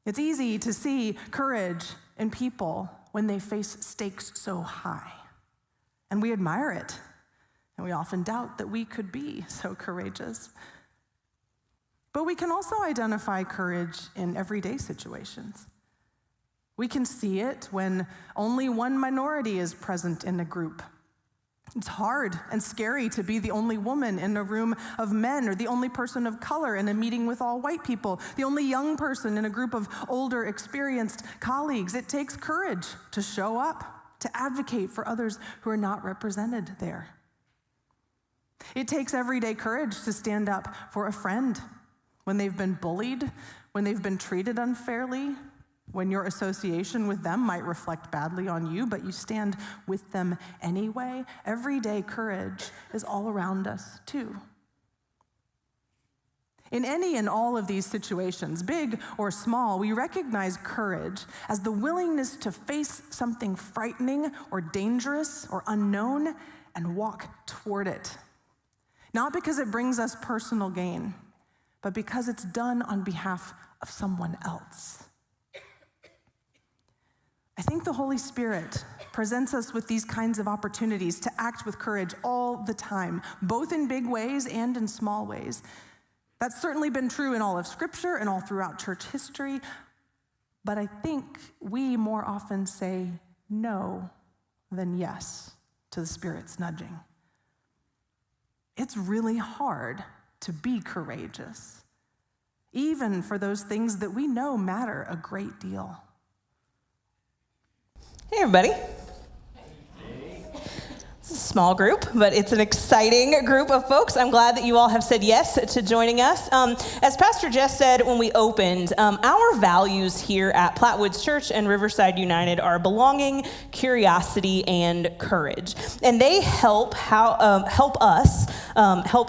It's easy to see courage in people when they face stakes so high, and we admire it, and we often doubt that we could be so courageous. But we can also identify courage in everyday situations. We can see it when only one minority is present in a group. It's hard and scary to be the only woman in a room of men, or the only person of color in a meeting with all white people, the only young person in a group of older, experienced colleagues. It takes courage to show up, to advocate for others who are not represented there. It takes everyday courage to stand up for a friend when they've been bullied, when they've been treated unfairly, when your association with them might reflect badly on you, but you stand with them anyway. Everyday courage is all around us too. In any and all of these situations, big or small, we recognize courage as the willingness to face something frightening or dangerous or unknown and walk toward it. Not because it brings us personal gain, but because it's done on behalf of someone else. I think the Holy Spirit presents us with these kinds of opportunities to act with courage all the time, both in big ways and in small ways. That's certainly been true in all of Scripture and all throughout church history, but I think we more often say no than yes to the Spirit's nudging. It's really hard to be courageous, even for those things that we know matter a great deal. Hey, everybody. It's a small group, but it's an exciting group of folks. I'm glad that you all have said yes to joining us. As Pastor Jess said when we opened, our values here at Plattwoods Church and Riverside United are belonging, curiosity, and courage. And they help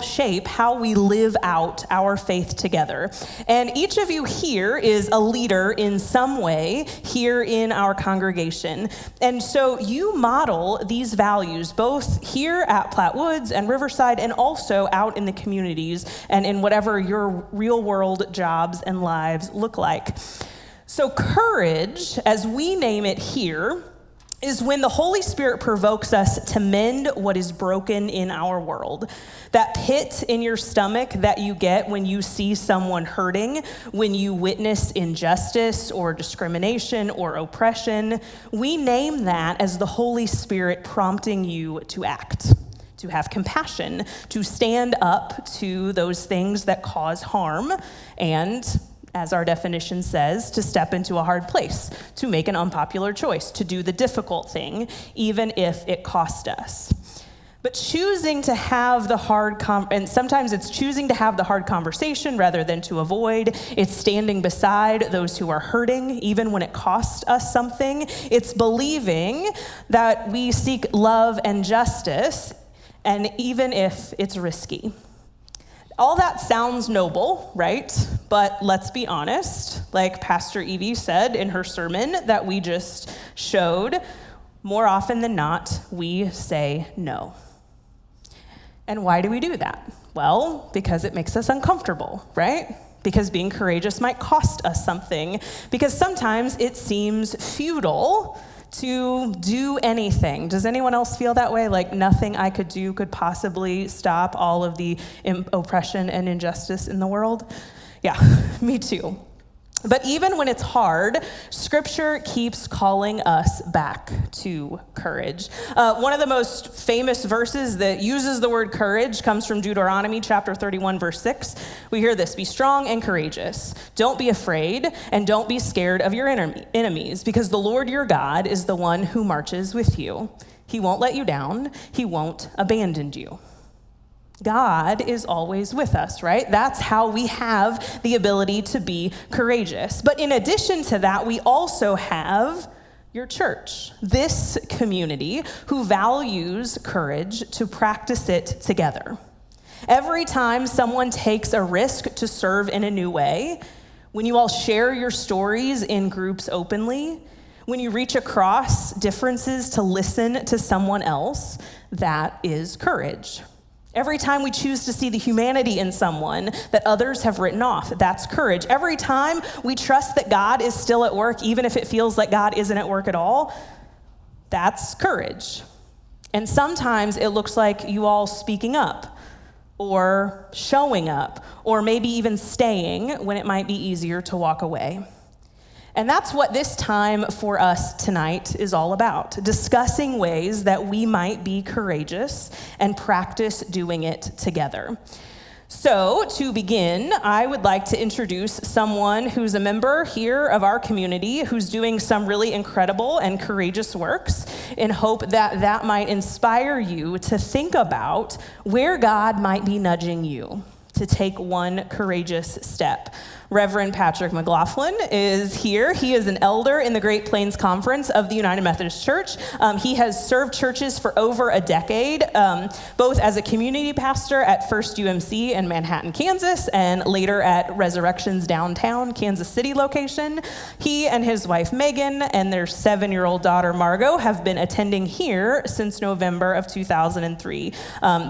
shape how we live out our faith together. And each of you here is a leader in some way here in our congregation. And so you model these values both here at Plattwoods and Riverside and also out in the communities and in whatever your real world jobs and lives look like. So courage, as we name it here, is when the Holy Spirit provokes us to mend what is broken in our world. That pit in your stomach that you get when you see someone hurting, when you witness injustice or discrimination or oppression, we name that as the Holy Spirit prompting you to act, to have compassion, to stand up to those things that cause harm, and as our definition says, to step into a hard place, to make an unpopular choice, to do the difficult thing, even if it cost us. But choosing to have the hard and sometimes it's choosing to have the hard conversation rather than to avoid. It's standing beside those who are hurting, even when it costs us something. It's believing that we seek love and justice, and even if it's risky. All that sounds noble, right? But let's be honest, like Pastor Evie said in her sermon that we just showed, more often than not, we say no. And why do we do that? Well, because it makes us uncomfortable, right? Because being courageous might cost us something. Because sometimes it seems futile to do anything. Does anyone else feel that way? Like nothing I could do could possibly stop all of the oppression and injustice in the world? Yeah, me too. But even when it's hard, Scripture keeps calling us back to courage. One of the most famous verses that uses the word courage comes from Deuteronomy chapter 31, verse 6. We hear this: be strong and courageous. Don't be afraid and don't be scared of your enemies, because the Lord your God is the one who marches with you. He won't let you down. He won't abandon you. God is always with us, right? That's how we have the ability to be courageous. But in addition to that, we also have your church, this community who values courage to practice it together. Every time someone takes a risk to serve in a new way, when you all share your stories in groups openly, when you reach across differences to listen to someone else, that is courage. Every time we choose to see the humanity in someone that others have written off, that's courage. Every time we trust that God is still at work, even if it feels like God isn't at work at all, that's courage. And sometimes it looks like you all speaking up or showing up or maybe even staying when it might be easier to walk away. And that's what this time for us tonight is all about, discussing ways that we might be courageous and practice doing it together. So to begin, I would like to introduce someone who's a member here of our community who's doing some really incredible and courageous works in hope that that might inspire you to think about where God might be nudging you to take one courageous step. Reverend Patrick McLaughlin is here. He is an elder in the Great Plains Conference of the United Methodist Church. He has served churches for over a decade, both as a community pastor at First UMC in Manhattan, Kansas, and later at Resurrection's downtown Kansas City location. He and his wife Megan and their 7-year-old daughter Margot have been attending here since November of 2003.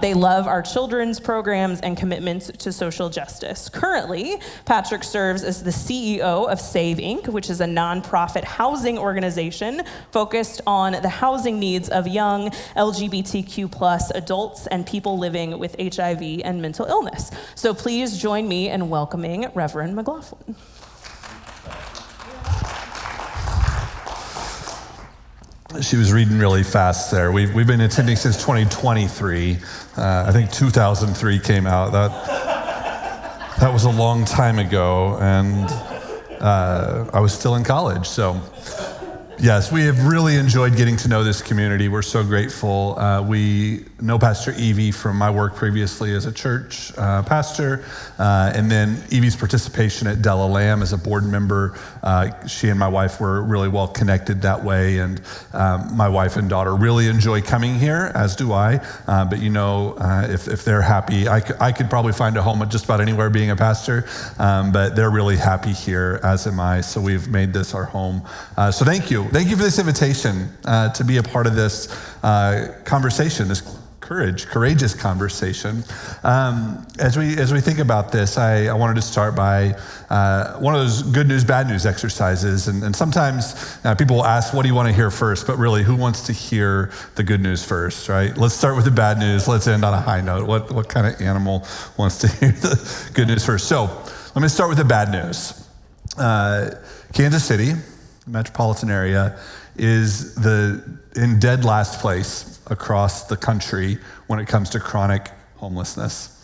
They love our children's programs and commitments to social justice. Currently, Patrick serves as the CEO of Save Inc., which is a nonprofit housing organization focused on the housing needs of young LGBTQ+ adults and people living with HIV and mental illness. So please join me in welcoming Reverend McLaughlin. She was reading really fast there. We've been attending since 2023. I think 2003 came out. That was a long time ago, and I was still in college. So, yes, we have really enjoyed getting to know this community. We're so grateful. We know Pastor Evie from my work previously as a church pastor, and then Evie's participation at Della Lamb as a board member. She and my wife were really well connected that way, and my wife and daughter really enjoy coming here, as do I. But if they're happy, I could probably find a home at just about anywhere being a pastor, but they're really happy here, as am I. So we've made this our home. So thank you. Thank you for this invitation to be a part of this conversation, this courageous conversation. As we think about this, I wanted to start by one of those good news, bad news exercises. And sometimes people will ask, what do you want to hear first? But really, who wants to hear the good news first, right? Let's start with the bad news. Let's end on a high note. What kind of animal wants to hear the good news first? So let me start with the bad news. Kansas City, metropolitan area, is in dead last place across the country when it comes to chronic homelessness.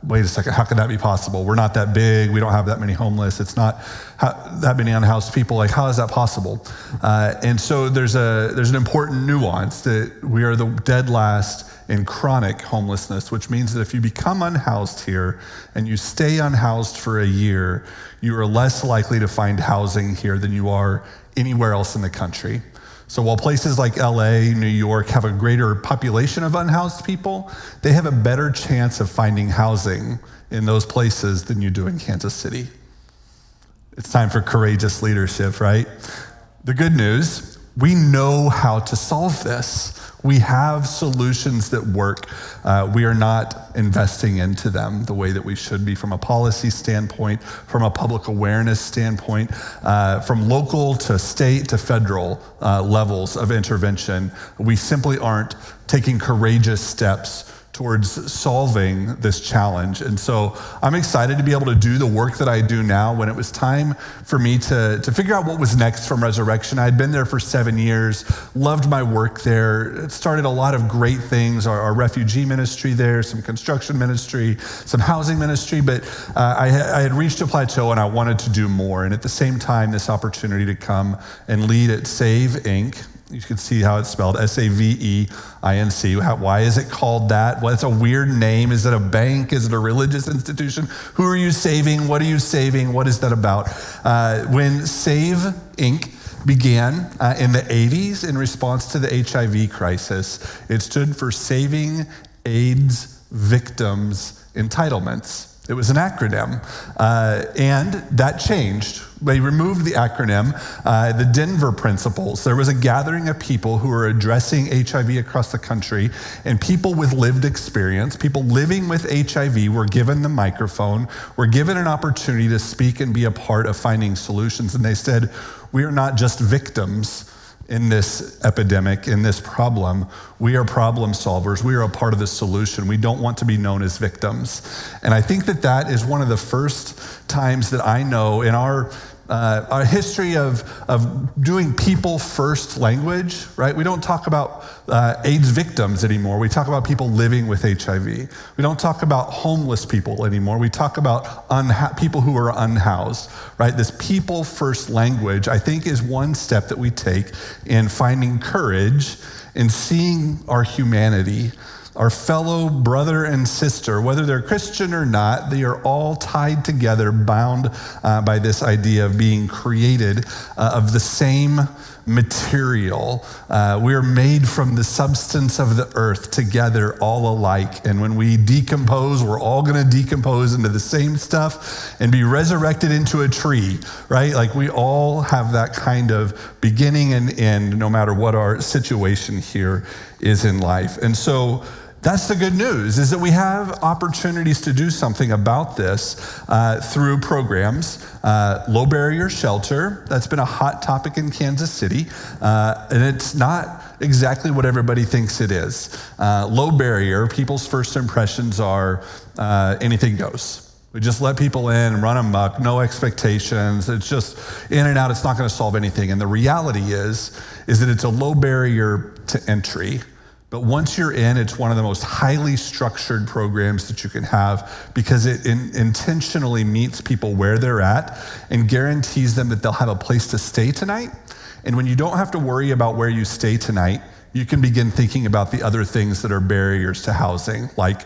Wait a second, how could that be possible? We're not that big, we don't have that many homeless, it's not that many unhoused people, like how is that possible? And so there's an important nuance that we are the dead last in chronic homelessness, which means that if you become unhoused here and you stay unhoused for a year, you are less likely to find housing here than you are anywhere else in the country. So while places like LA, New York have a greater population of unhoused people, they have a better chance of finding housing in those places than you do in Kansas City. It's time for courageous leadership, right? The good news, we know how to solve this. We have solutions that work. We are not investing into them the way that we should be from a policy standpoint, from a public awareness standpoint, from local to state to federal levels of intervention. We simply aren't taking courageous steps towards solving this challenge. And so I'm excited to be able to do the work that I do now. When it was time for me to figure out what was next from Resurrection, I had been there for 7 years, loved my work there, it started a lot of great things, our refugee ministry there, some construction ministry, some housing ministry, but I had reached a plateau and I wanted to do more. And at the same time, this opportunity to come and lead at Save Inc., you can see how it's spelled, Saveinc. Why is it called that? Well, it's a weird name. Is it a bank? Is it a religious institution? Who are you saving? What are you saving? What is that about? When Save Inc. began in the 80s in response to the HIV crisis, it stood for Saving AIDS Victims Entitlements. It was an acronym, and that changed. They removed the acronym, the Denver Principles. There was a gathering of people who were addressing HIV across the country, and people with lived experience, people living with HIV, were given the microphone, were given an opportunity to speak and be a part of finding solutions. And they said, we are not just victims in this epidemic, in this problem. We are problem solvers. We are a part of the solution. We don't want to be known as victims. And I think that that is one of the first times that I know in our history of doing people first language, right? We don't talk about AIDS victims anymore. We talk about people living with HIV. We don't talk about homeless people anymore. We talk about people who are unhoused, right? This people first language, I think, is one step that we take in finding courage in seeing our humanity, our fellow brother and sister, whether they're Christian or not, they are all tied together, bound by this idea of being created of the same material. We are made from the substance of the earth together, all alike. And when we decompose, we're all going to decompose into the same stuff and be resurrected into a tree, right? Like we all have that kind of beginning and end, no matter what our situation here is in life. And so that's the good news, is that we have opportunities to do something about this through programs. Low barrier shelter, that's been a hot topic in Kansas City, and it's not exactly what everybody thinks it is. Low barrier, people's first impressions are anything goes. We just let people in and run amok, no expectations. It's just in and out. It's not going to solve anything. And the reality is that it's a low barrier to entry. But once you're in, it's one of the most highly structured programs that you can have because it intentionally meets people where they're at and guarantees them that they'll have a place to stay tonight. And when you don't have to worry about where you stay tonight, you can begin thinking about the other things that are barriers to housing, like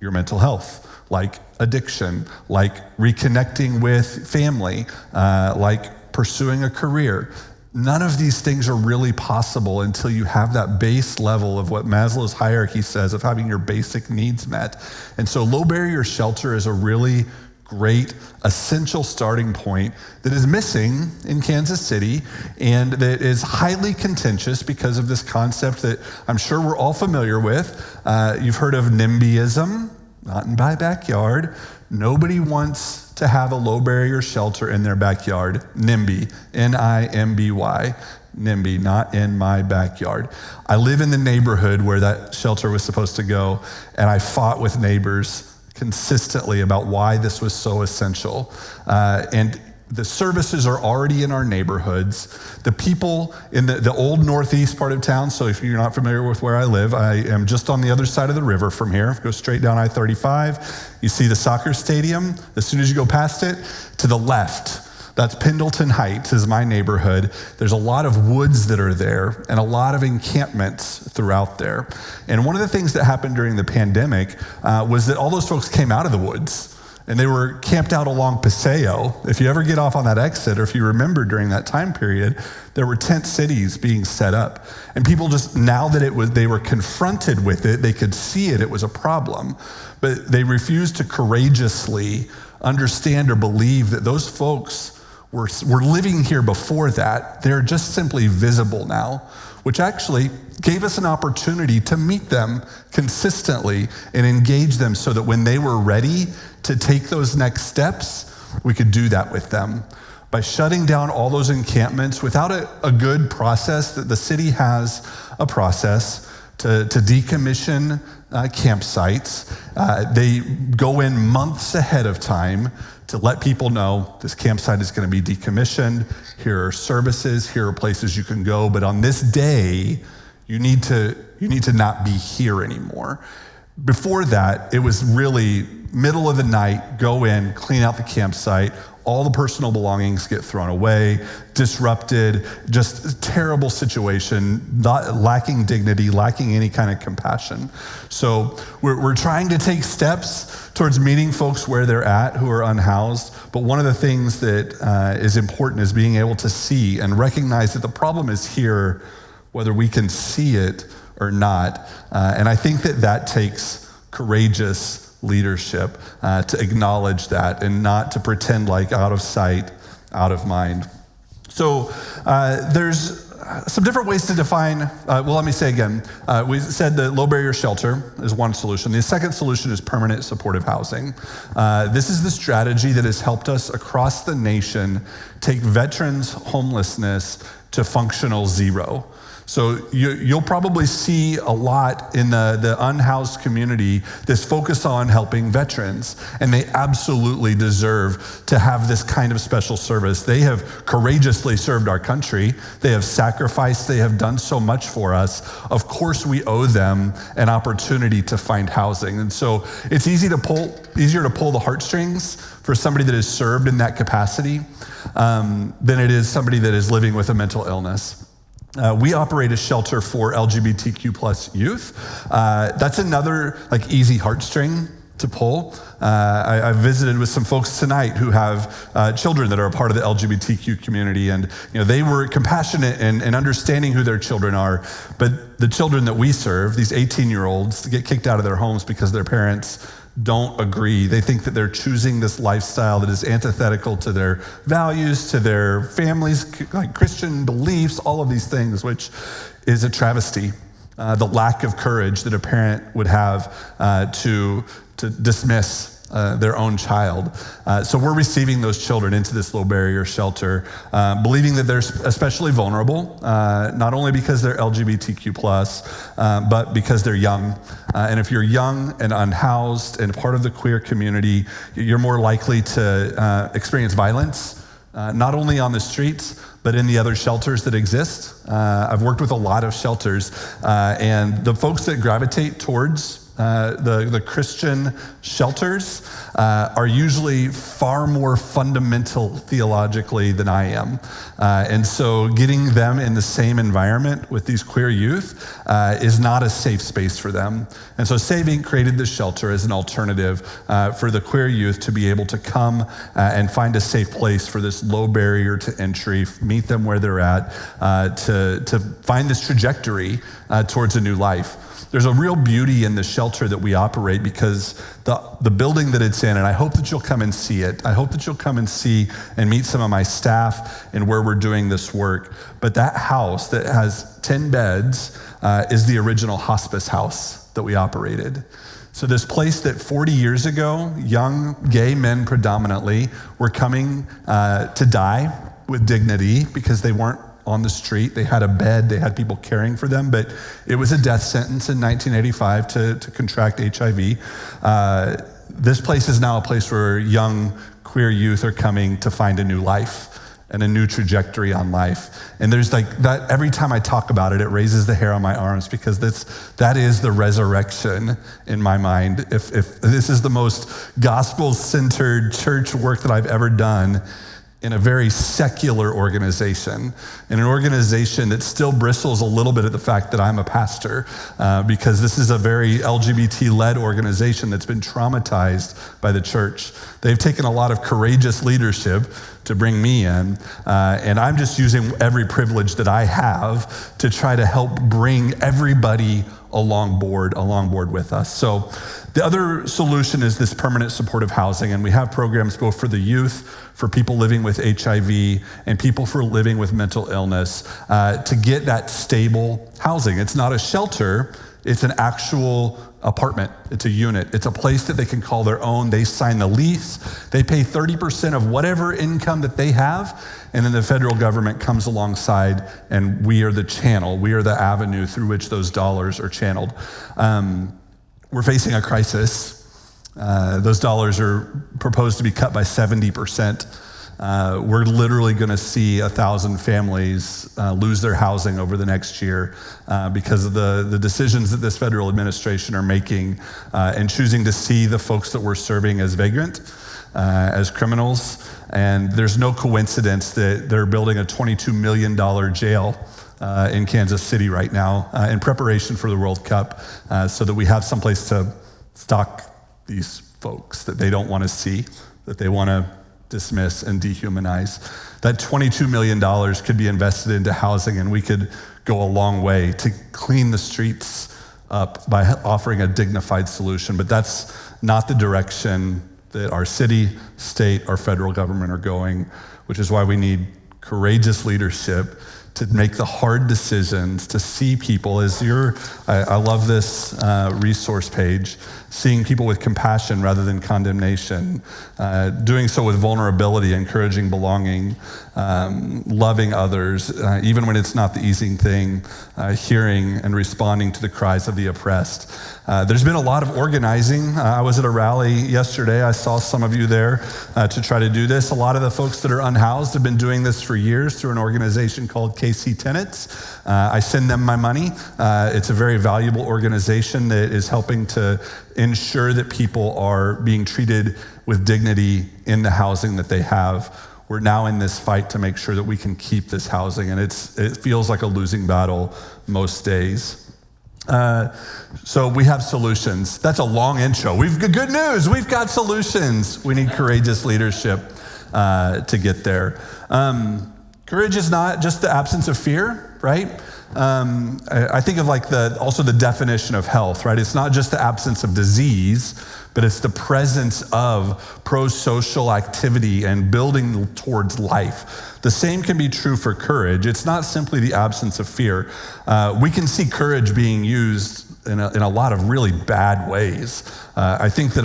your mental health, like addiction, like reconnecting with family, like pursuing a career. None of these things are really possible until you have that base level of what Maslow's hierarchy says of having your basic needs met. And so low barrier shelter is a really great, essential starting point that is missing in Kansas City and that is highly contentious because of this concept that I'm sure we're all familiar with. You've heard of NIMBYism, not in my backyard. Nobody wants to have a low barrier shelter in their backyard. NIMBY, N-I-M-B-Y, NIMBY, not in my backyard. I live in the neighborhood where that shelter was supposed to go, and I fought with neighbors consistently about why this was so essential. And the services are already in our neighborhoods. The people in the old northeast part of town, so if you're not familiar with where I live, I am just on the other side of the river from here. Go straight down I-35. You see the soccer stadium. As soon as you go past it, to the left, that's Pendleton Heights is my neighborhood. There's a lot of woods that are there and a lot of encampments throughout there. And one of the things that happened during the pandemic was that all those folks came out of the woods. And they were camped out along Paseo. If you ever get off on that exit, or if you remember during that time period, there were tent cities being set up. And people just, now that they were confronted with it, they could see it was a problem. But they refused to courageously understand or believe that those folks were living here before that. They're just simply visible now, which actually gave us an opportunity to meet them consistently and engage them so that when they were ready to take those next steps, we could do that with them. By shutting down all those encampments without a good process, that the city has a process to decommission campsites. They go in months ahead of time to let people know this campsite is going to be decommissioned. Here are services, here are places you can go, but on this day, you need to not be here anymore. Before that, it was really middle of the night, go in, clean out the campsite, all the personal belongings get thrown away, disrupted, just a terrible situation, lacking dignity, lacking any kind of compassion. So we're trying to take steps towards meeting folks where they're at who are unhoused, but one of the things that is important is being able to see and recognize that the problem is here, whether we can see it or not. And I think that takes courageous leadership, to acknowledge that and not to pretend like out of sight, out of mind. So there's some different ways to define, let me say again, we said that low barrier shelter is one solution. The second solution is permanent supportive housing. This is the strategy that has helped us across the nation take veterans' homelessness to functional zero. So you'll probably see a lot in the unhoused community this focus on helping veterans, and they absolutely deserve to have this kind of special service. They have courageously served our country. They have sacrificed. They have done so much for us. Of course, we owe them an opportunity to find housing. And so it's easier to pull the heartstrings for somebody that has served in that capacity than it is somebody that is living with a mental illness. We operate a shelter for LGBTQ plus youth. That's another easy heartstring to pull. I visited with some folks tonight who have children that are a part of the LGBTQ community, and they were compassionate and understanding who their children are. But the children that we serve, these 18-year-olds, get kicked out of their homes because their parents don't agree. They think that they're choosing this lifestyle that is antithetical to their values, to their families, like Christian beliefs, all of these things, which is a travesty. The lack of courage that a parent would have to dismiss their own child. So we're receiving those children into this low barrier shelter, believing that they're especially vulnerable, not only because they're LGBTQ plus, but because they're young. And if you're young and unhoused and part of the queer community, you're more likely to experience violence, not only on the streets, but in the other shelters that exist. I've worked with a lot of shelters, and the folks that gravitate towards the Christian shelters are usually far more fundamental theologically than I am. And so getting them in the same environment with these queer youth is not a safe space for them. And so Saving created this shelter as an alternative for the queer youth to be able to come and find a safe place for this low barrier to entry, meet them where they're at, to find this trajectory towards a new life. There's a real beauty in the shelter that we operate because the building that it's in, and I hope that you'll come and see it. I hope that you'll come and see and meet some of my staff and where we're doing this work. But that house that has 10 beds is the original hospice house that we operated. So this place that 40 years ago, young gay men predominantly were coming to die with dignity because they weren't on the street. They had a bed, they had people caring for them, but it was a death sentence in 1985 to contract HIV. This place is now a place where young queer youth are coming to find a new life and a new trajectory on life. And there's that, every time I talk about it, it raises the hair on my arms because that is the resurrection in my mind. If this is the most gospel-centered church work that I've ever done, in a very secular organization, in an organization that still bristles a little bit at the fact that I'm a pastor, because this is a very LGBT-led organization that's been traumatized by the church. They've taken a lot of courageous leadership to bring me in, and I'm just using every privilege that I have to try to help bring everybody along board with us. So the other solution is this permanent supportive housing, and we have programs both for the youth, for people living with HIV, and people for living with mental illness to get that stable housing. It's not a shelter, it's an actual apartment. It's a unit. It's a place that they can call their own. They sign the lease. They pay 30% of whatever income that they have, and then the federal government comes alongside, and we are the channel. We are the avenue through which those dollars are channeled. We're facing a crisis. Those dollars are proposed to be cut by 70%. We're literally going to see 1,000 families lose their housing over the next year because of the decisions that this federal administration are making and choosing to see the folks that we're serving as vagrant, as criminals. And there's no coincidence that they're building a $22 million jail in Kansas City right now in preparation for the World Cup so that we have someplace to stock these folks that they don't want to see, that they want to dismiss and dehumanize. That $22 million could be invested into housing, and we could go a long way to clean the streets up by offering a dignified solution. But that's not the direction that our city, state, or federal government are going, which is why we need courageous leadership to make the hard decisions, to see people as I love this resource page, seeing people with compassion rather than condemnation, doing so with vulnerability, encouraging belonging, loving others, even when it's not the easy thing, hearing and responding to the cries of the oppressed. There's been a lot of organizing. I was at a rally yesterday. I saw some of you there to try to do this. A lot of the folks that are unhoused have been doing this for years through an organization called KC Tenets. I send them my money. It's a very valuable organization that is helping to ensure that people are being treated with dignity in the housing that they have. We're now in this fight to make sure that we can keep this housing, and it feels like a losing battle most days. So we have solutions. That's a long intro. We've got good news. We've got solutions. We need courageous leadership to get there. Courage is not just the absence of fear, right? I think of also the definition of health, right? It's not just the absence of disease, but it's the presence of pro-social activity and building towards life. The same can be true for courage. It's not simply the absence of fear. We can see courage being used in a lot of really bad ways. I think that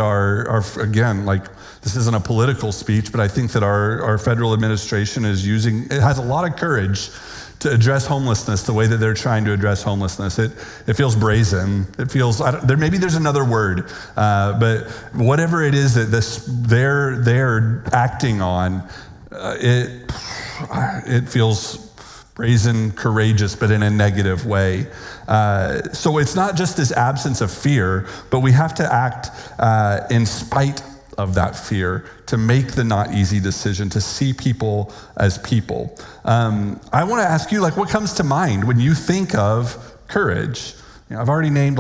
again, this isn't a political speech, but I think that our federal administration has a lot of courage to address homelessness the way that they're trying to address homelessness. It feels brazen. It feels, maybe there's another word, but whatever it is that they're acting on, it feels brazen, courageous, but in a negative way. So it's not just this absence of fear, but we have to act in spite of that fear, to make the not easy decision, to see people as people. I want to ask you, what comes to mind when you think of courage? I've already named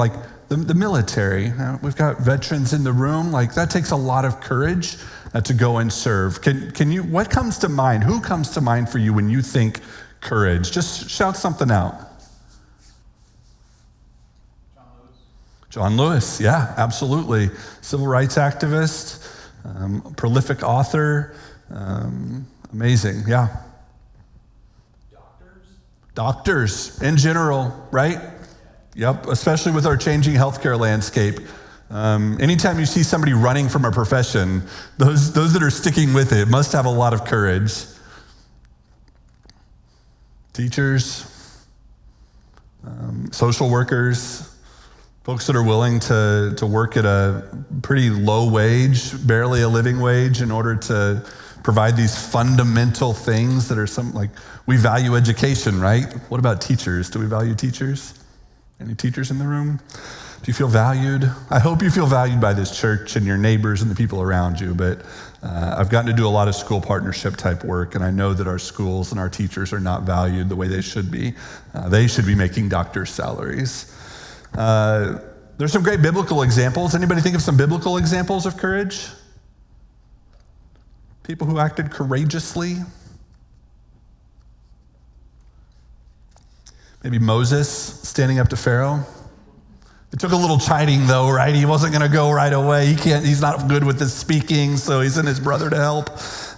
the military. We've got veterans in the room. That takes a lot of courage to go and serve. What comes to mind? Who comes to mind for you when you think courage? Just shout something out. John Lewis, yeah, absolutely. Civil rights activist, prolific author, amazing, yeah. Doctors in general, right? Yep, especially with our changing healthcare landscape. Anytime you see somebody running from a profession, those that are sticking with it must have a lot of courage. Teachers, social workers, folks that are willing to work at a pretty low wage, barely a living wage, in order to provide these fundamental things that are we value education, right? What about teachers? Do we value teachers? Any teachers in the room? Do you feel valued? I hope you feel valued by this church and your neighbors and the people around you, but I've gotten to do a lot of school partnership type work, and I know that our schools and our teachers are not valued the way they should be. They should be making doctors' salaries. There's some great biblical examples. Anybody think of some biblical examples of courage? People who acted courageously? Maybe Moses standing up to Pharaoh. It took a little chiding though, right? He wasn't going to go right away. He's not good with his speaking, so he sent his brother to help.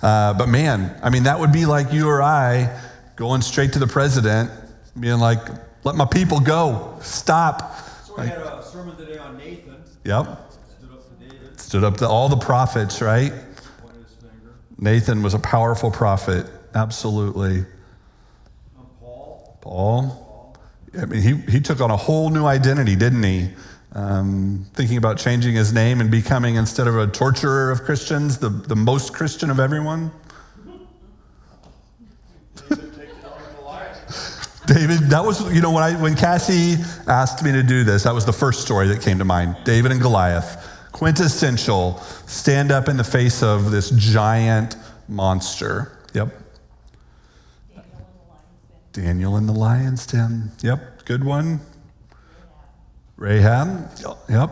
But man, that would be like you or I going straight to the president, being like, let my people go, stop. So we had a sermon today on Nathan. Yep. Stood up to David. Stood up to all the prophets, right? Pointed his finger. Nathan was a powerful prophet, absolutely. Paul. He took on a whole new identity, didn't he? Thinking about changing his name and becoming, instead of a torturer of Christians, the most Christian of everyone. David, that was, when Cassie asked me to do this, that was the first story that came to mind. David and Goliath, quintessential, stand up in the face of this giant monster. Yep. Daniel in the lion's den. Yep, good one. Rahab. Yep.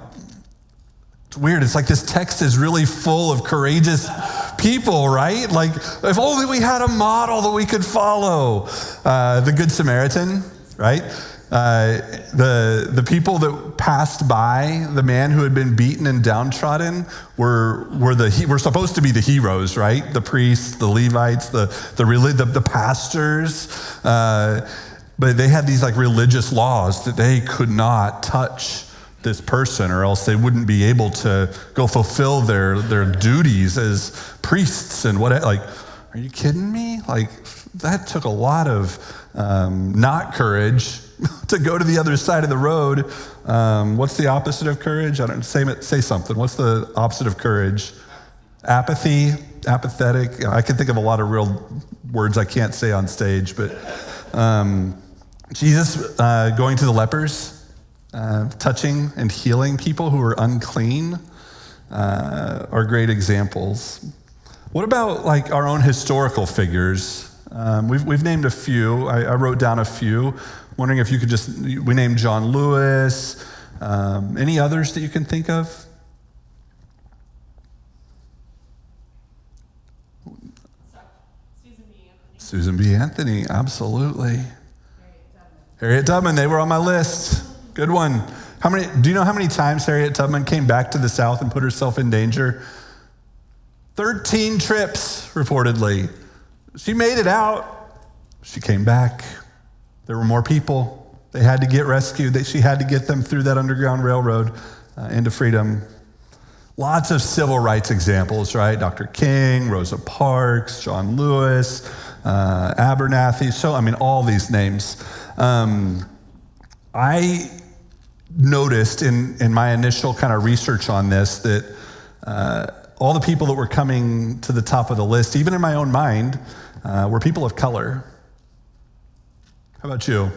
It's weird. It's like this text is really full of courageous people, right? If only we had a model that we could follow. The Good Samaritan, right? The people that passed by the man who had been beaten and downtrodden were supposed to be the heroes, right? The priests, the Levites, the pastors. But they had these like religious laws that they could not touch this person, or else they wouldn't be able to go fulfill their duties as priests and what. Like, are you kidding me? Like, that took a lot of not courage to go to the other side of the road. What's the opposite of courage? I don't say something. What's the opposite of courage? Apathy, apathetic. I can think of a lot of real words I can't say on stage, but Jesus going to the lepers, touching and healing people who are unclean are great examples. What about like our own historical figures? We've named a few. I wrote down a few. Wondering if you could we named John Lewis. Any others that you can think of? Susan B. Anthony, absolutely. Harriet Tubman, they were on my list. Good one. Do you know how many times Harriet Tubman came back to the South and put herself in danger? 13 trips, reportedly. She made it out. She came back. There were more people. They had to get rescued. She had to get them through that Underground Railroad into freedom. Lots of civil rights examples, right? Dr. King, Rosa Parks, John Lewis, Abernathy. All these names. I noticed in my initial kind of research on this that all the people that were coming to the top of the list, even in my own mind, were people of color. How about you?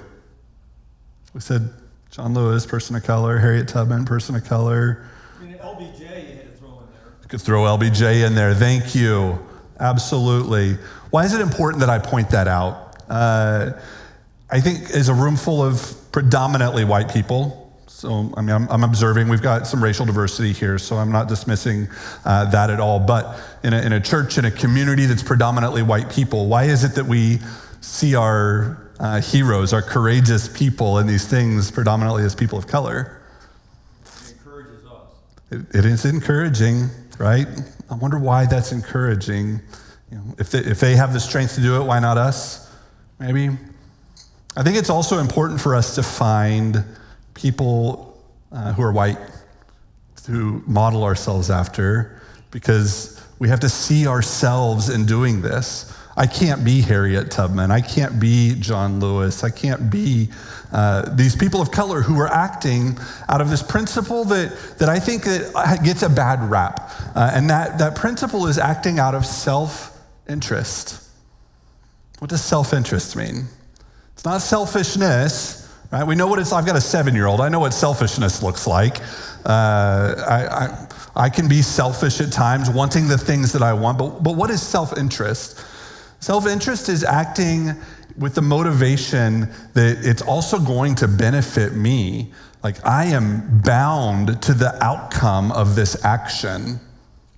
We said John Lewis, person of color, Harriet Tubman, person of color. LBJ you had to throw in there. You could throw LBJ in there. Thank you. Absolutely. Why is it important that I point that out? I think as a room full of predominantly white people, so I'm observing we've got some racial diversity here, so I'm not dismissing that at all. But in a church, in a community that's predominantly white people, why is it that we see our heroes, our courageous people in these things predominantly as people of color? It encourages us. It is encouraging, right? I wonder why that's encouraging. If they have the strength to do it, why not us? Maybe. I think it's also important for us to find people who are white to model ourselves after, because we have to see ourselves in doing this. I can't be Harriet Tubman. I can't be John Lewis. I can't be these people of color who are acting out of this principle that I think that gets a bad rap. And that principle is acting out of self-interest. What does self-interest mean? It's not selfishness, right? We know what it's. I've got a 7-year-old. I know what selfishness looks like. I can be selfish at times, wanting the things that I want. But what is self-interest? Self-interest is acting with the motivation that it's also going to benefit me. Like, I am bound to the outcome of this action,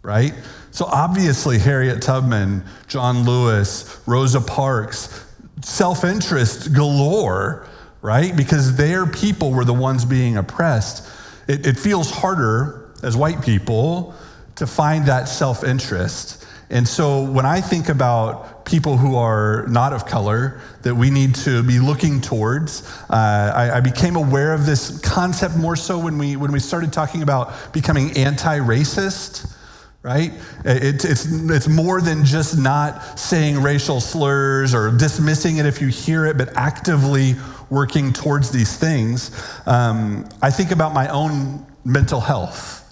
right? So obviously Harriet Tubman, John Lewis, Rosa Parks, self-interest galore, right? Because their people were the ones being oppressed. It feels harder as white people to find that self-interest. And so when I think about people who are not of color that we need to be looking towards, I became aware of this concept more so when we started talking about becoming anti-racist, right? It's more than just not saying racial slurs or dismissing it if you hear it, but actively working towards these things. I think about my own mental health,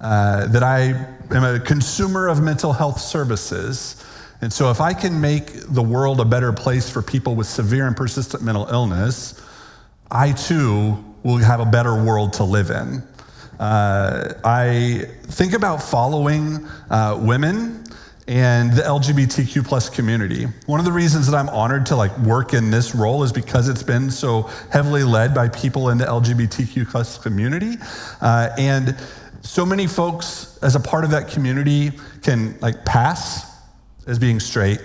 that I am a consumer of mental health services. And so if I can make the world a better place for people with severe and persistent mental illness, I too will have a better world to live in. I think about following women and the LGBTQ plus community. One of the reasons that I'm honored to work in this role is because it's been so heavily led by people in the LGBTQ plus community. And so many folks as a part of that community can pass as being straight,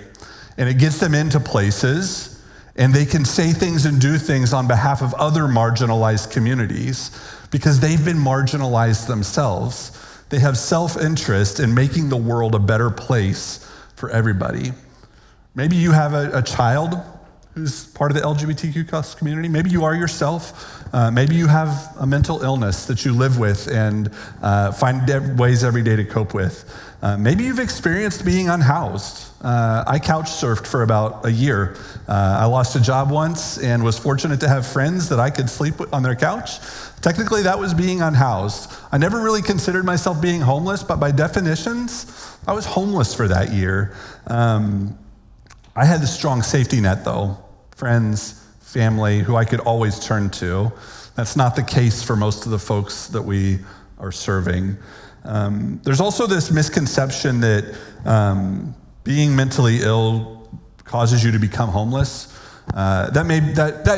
and it gets them into places, And they can say things and do things on behalf of other marginalized communities because they've been marginalized themselves. They have self-interest in making the world a better place for everybody. Maybe you have a child who's part of the LGBTQ+ community. Maybe you are yourself. Maybe you have a mental illness that you live with and find ways every day to cope with. Maybe you've experienced being unhoused. I couch surfed for about a year. I lost a job once and was fortunate to have friends that I could sleep on their couch. Technically, that was being unhoused. I never really considered myself being homeless, but by definitions, I was homeless for that year. I had a strong safety net, though. Friends, family, who I could always turn to. That's not the case for most of the folks that we are serving. There's also this misconception that being mentally ill causes you to become homeless. That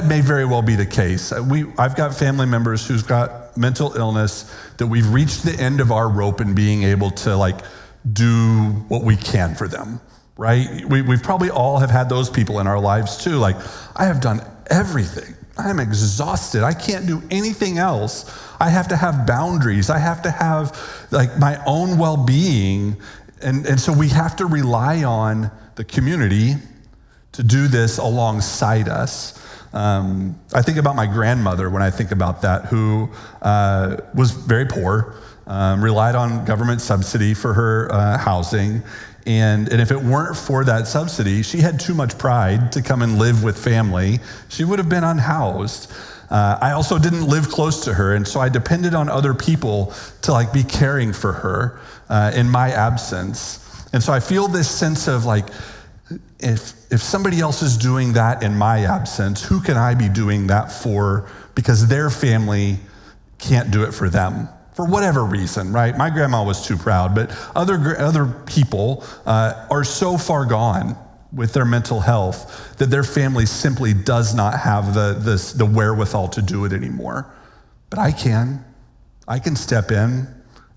may very well be the case. I've got family members who've got mental illness that we've reached the end of our rope in being able to do what we can for them, right? We've probably all have had those people in our lives too. I have done everything. I am exhausted. I can't do anything else. I have to have boundaries. I have to have my own well-being. And so we have to rely on the community to do this alongside us. I think about my grandmother when I think about that, who was very poor, relied on government subsidy for her housing. And if it weren't for that subsidy, she had too much pride to come and live with family. She would have been unhoused. I also didn't live close to her, and so I depended on other people to be caring for her in my absence. And so I feel this sense of if somebody else is doing that in my absence, who can I be doing that for because their family can't do it for them? For whatever reason, right? My grandma was too proud, but other people are so far gone with their mental health that their family simply does not have the wherewithal to do it anymore. But I can step in,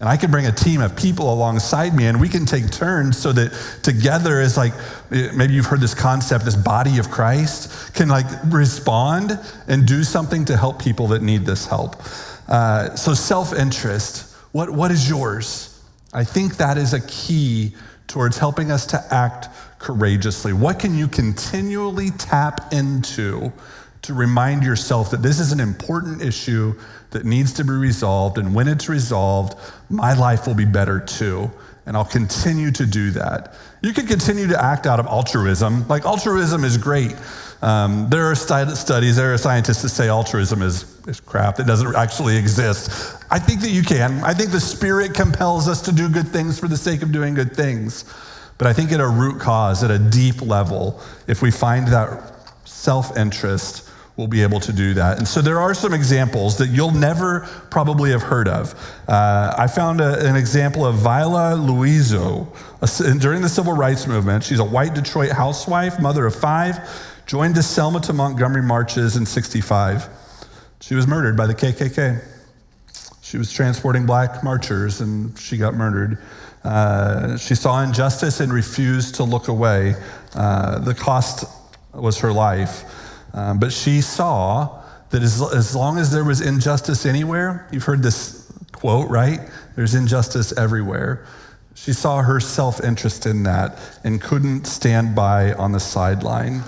and I can bring a team of people alongside me, and we can take turns so that together is maybe you've heard this concept, this body of Christ can respond and do something to help people that need this help. So self-interest, what is yours? I think that is a key towards helping us to act courageously. What can you continually tap into to remind yourself that this is an important issue that needs to be resolved, and when it's resolved, my life will be better too, and I'll continue to do that. You can continue to act out of altruism. Altruism is great. There are studies, there are scientists that say altruism is crap, that doesn't actually exist. I think that you can. I think the Spirit compels us to do good things for the sake of doing good things. But I think at a root cause, at a deep level, if we find that self-interest, we'll be able to do that. And so there are some examples that you'll never probably have heard of. I found an example of Viola Luizo during the Civil Rights Movement. She's a white Detroit housewife, mother of 5, joined the Selma to Montgomery marches in '65. She was murdered by the KKK. She was transporting black marchers and she got murdered. She saw injustice and refused to look away. The cost was her life. But she saw that as long as there was injustice anywhere, you've heard this quote, right? There's injustice everywhere. She saw her self-interest in that and couldn't stand by on the sideline.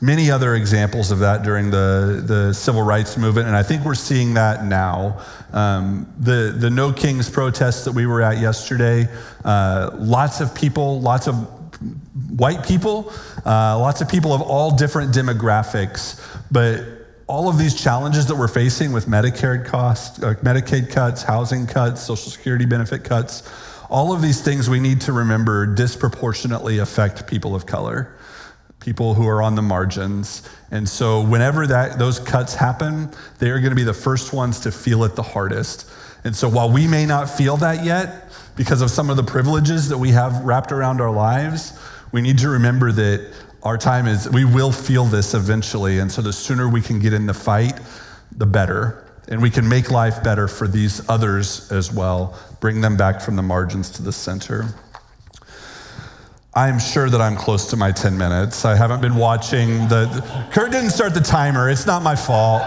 Many other examples of that during the civil rights movement, and I think we're seeing that now. The No Kings protests that we were at yesterday, lots of people, lots of white people, lots of people of all different demographics, but all of these challenges that we're facing with Medicare costs, Medicaid cuts, housing cuts, Social Security benefit cuts, all of these things we need to remember disproportionately affect people of color, people who are on the margins. And so whenever those cuts happen, they are going to be the first ones to feel it the hardest. And so while we may not feel that yet because of some of the privileges that we have wrapped around our lives, we need to remember that our time we will feel this eventually. And so the sooner we can get in the fight, the better. And we can make life better for these others as well, bring them back from the margins to the center. I'm sure that I'm close to my 10 minutes. I haven't been watching Kurt didn't start the timer. It's not my fault.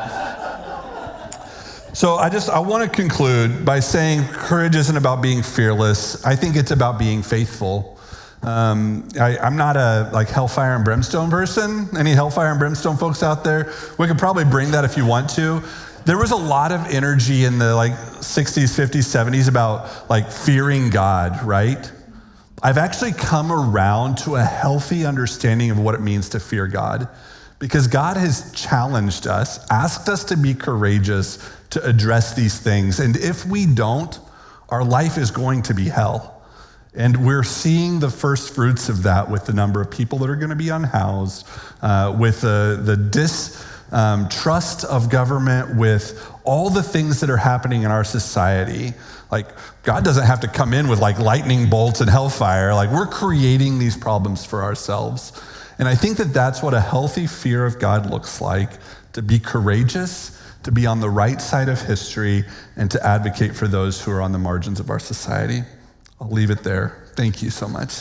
So I want to conclude by saying courage isn't about being fearless. I think it's about being faithful. I'm not a hellfire and brimstone person. Any hellfire and brimstone folks out there? We could probably bring that if you want to. There was a lot of energy in the 60s, 50s, 70s about fearing God, right? I've actually come around to a healthy understanding of what it means to fear God, because God has challenged us, asked us to be courageous to address these things. And if we don't, our life is going to be hell. And we're seeing the first fruits of that with the number of people that are going to be unhoused, with the distrust of government, with all the things that are happening in our society. God doesn't have to come in with lightning bolts and hellfire. We're creating these problems for ourselves. And I think that that's what a healthy fear of God looks like: to be courageous, to be on the right side of history, and to advocate for those who are on the margins of our society. I'll leave it there. Thank you so much.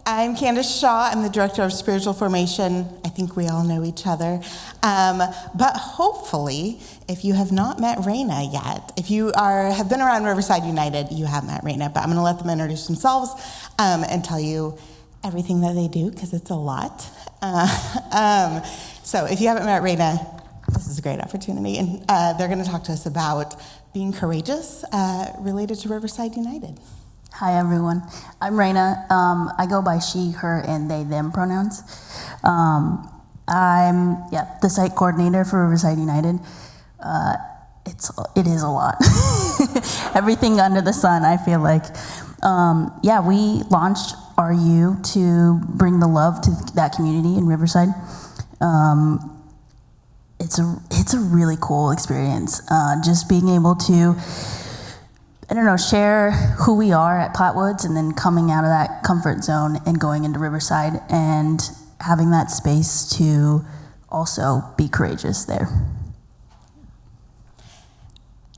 I'm Candace Shaw. I'm the Director of Spiritual Formation. I think we all know each other. But hopefully, if you have not met Raina yet, if you have been around Riverside United, you have met Raina. But I'm going to let them introduce themselves and tell you everything that they do, because it's a lot. So if you haven't met Raina, this is a great opportunity. And they're going to talk to us about being courageous related to Riverside United. Hi, everyone. I'm Raina. I go by she, her, and they, them pronouns. I'm the site coordinator for Riverside United. It is a lot. Everything under the sun, I feel like. We launched RU to bring the love to that community in Riverside. It's a really cool experience. Just being able to share who we are at Plattwoods, and then coming out of that comfort zone and going into Riverside and having that space to also be courageous there.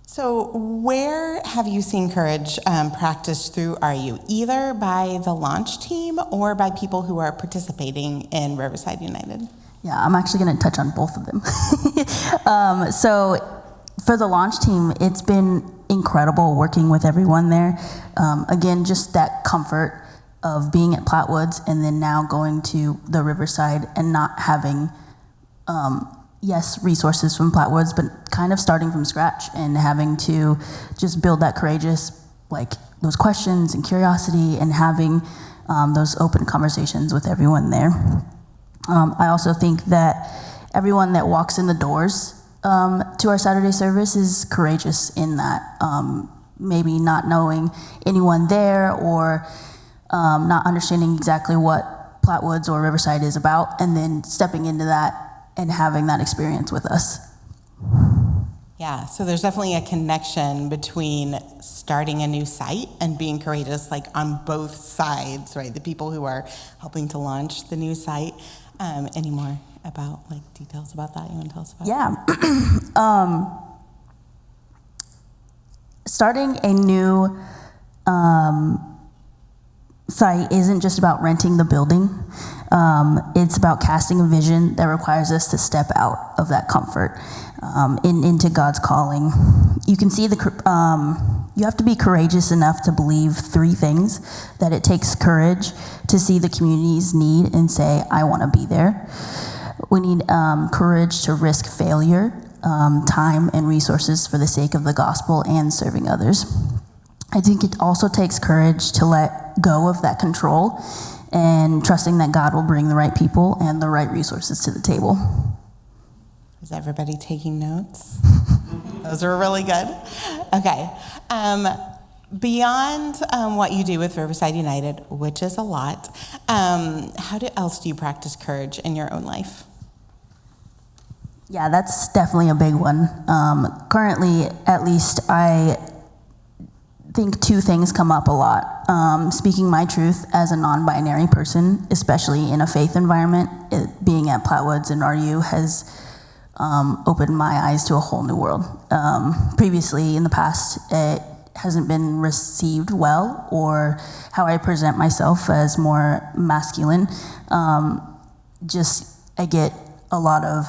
So where have you seen courage practiced through RU, either by the launch team or by people who are participating in Riverside United? Yeah, I'm actually going to touch on both of them. So for the launch team, it's been incredible working with everyone there. Again, just that comfort of being at Plattwoods and then now going to the Riverside and not having, resources from Plattwoods, but kind of starting from scratch and having to just build that courageous, those questions and curiosity, and having those open conversations with everyone there. I also think that everyone that walks in the doors to our Saturday service is courageous in that, maybe not knowing anyone there or not understanding exactly what Plattwoods or Riverside is about, and then stepping into that and having that experience with us. Yeah, so there's definitely a connection between starting a new site and being courageous, on both sides, right? The people who are helping to launch the new site. Any more about details about that you want to tell us about? Yeah. Starting a new site isn't just about renting the building. It's about casting a vision that requires us to step out of that comfort into God's calling. You can see you have to be courageous enough to believe three things: that it takes courage to see the community's need and say, I want to be there. We need courage to risk failure, time and resources for the sake of the gospel and serving others. I think it also takes courage to let go of that control and trusting that God will bring the right people and the right resources to the table. Is everybody taking notes? Those are really good. Okay. Beyond what you do with Riverside United, which is a lot, how else do you practice courage in your own life? Yeah, that's definitely a big one. Currently, at least, I think two things come up a lot. Speaking my truth as a non-binary person, especially in a faith environment, being at Plattwoods and RU has opened my eyes to a whole new world. Previously, in the past, it hasn't been received well, or how I present myself as more masculine. I get a lot of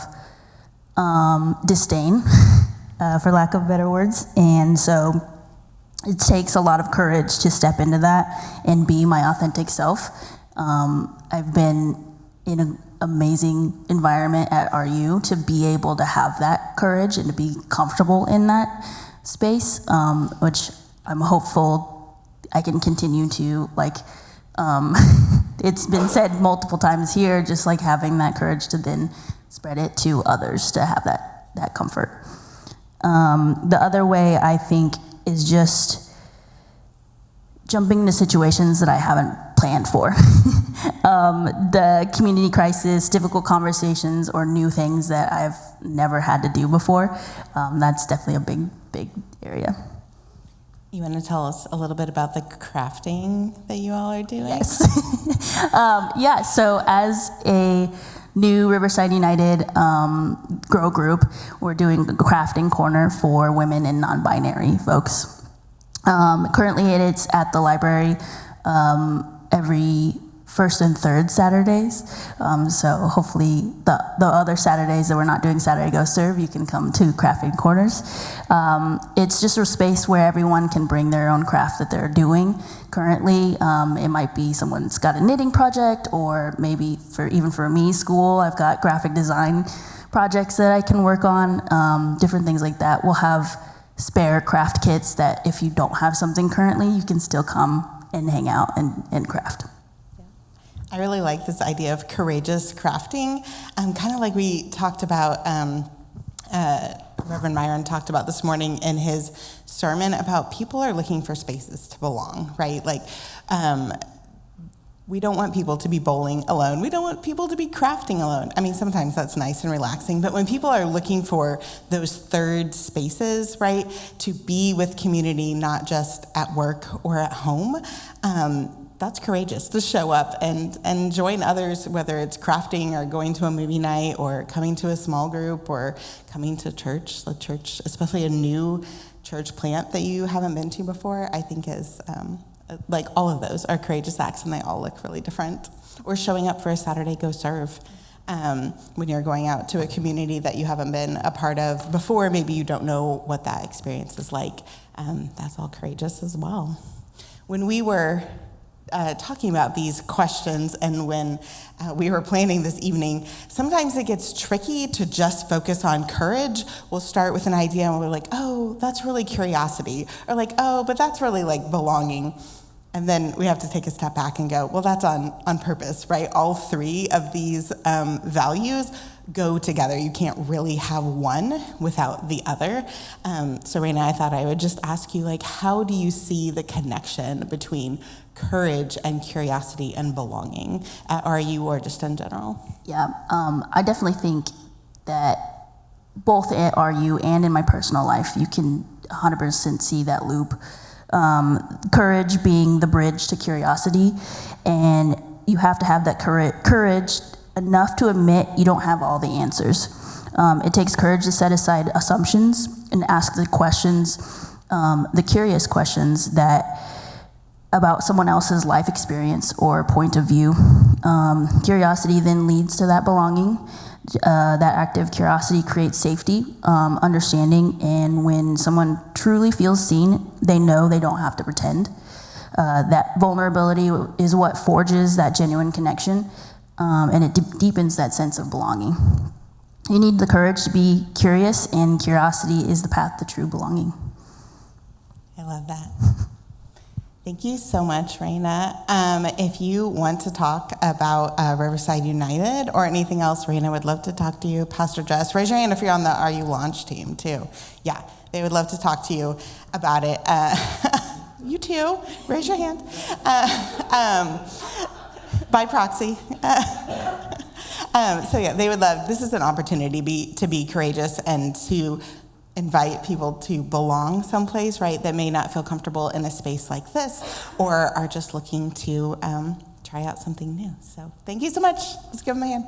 disdain, for lack of better words, and so it takes a lot of courage to step into that and be my authentic self. I've been in an amazing environment at RU to be able to have that courage and to be comfortable in that space, which I'm hopeful I can continue to, it's been said multiple times here, just like having that courage to then spread it to others to have that comfort. The other way I think is just jumping into situations that I haven't planned for. The community crisis, difficult conversations, or new things that I've never had to do before. That's definitely a big area. You want to tell us a little bit about the crafting that you all are doing? Yes. So as a new Riverside United grow group, we're doing a crafting corner for women and non-binary folks. Currently it's at the library every first and third Saturdays. So hopefully the other Saturdays that we're not doing Saturday Go Serve, you can come to Crafting Corners. It's just a space where everyone can bring their own craft that they're doing. Currently, it might be someone's got a knitting project, or maybe even for me, school, I've got graphic design projects that I can work on, different things like that. We'll have spare craft kits that if you don't have something currently, you can still come and hang out and craft. I really like this idea of courageous crafting, kind of like we talked about, Reverend Myron talked about this morning in his sermon about people are looking for spaces to belong, right? We don't want people to be bowling alone. We don't want people to be crafting alone. I mean, sometimes that's nice and relaxing, but when people are looking for those third spaces, right, to be with community, not just at work or at home, that's courageous to show up and join others, whether it's crafting or going to a movie night or coming to a small group or coming to church. The church, especially a new church plant that you haven't been to before, I think is, all of those are courageous acts, and they all look really different. Or showing up for a Saturday Go Serve. When you're going out to a community that you haven't been a part of before, maybe you don't know what that experience is like. That's all courageous as well. When we were talking about these questions and when we were planning this evening, sometimes it gets tricky to just focus on courage. We'll start with an idea and we're like, oh, that's really curiosity. Or oh, but that's really belonging. And then we have to take a step back and go, well, that's on purpose, right? All three of these values go together. You can't really have one without the other. So Raina, I thought I would just ask you, how do you see the connection between courage and curiosity and belonging at RU or just in general? Yeah, I definitely think that both at RU and in my personal life, you can 100% see that loop. Courage being the bridge to curiosity, and you have to have that courage enough to admit you don't have all the answers. It takes courage to set aside assumptions and ask the questions, the curious questions about someone else's life experience or point of view. Curiosity then leads to that belonging. That active curiosity creates safety, understanding, and when someone truly feels seen, they know they don't have to pretend. That vulnerability is what forges that genuine connection, and it deepens that sense of belonging. You need the courage to be curious, and curiosity is the path to true belonging. I love that. Thank you so much, Raina. If you want to talk about Riverside United or anything else, Raina would love to talk to you. Pastor Jess, raise your hand if you're on the RU launch team too. Yeah, they would love to talk to you about it. You too, raise your hand. By proxy. So yeah, they would love, this is an opportunity to be courageous and to invite people to belong someplace, right, that may not feel comfortable in a space like this or are just looking to try out something new. So thank you so much. Let's give them a hand.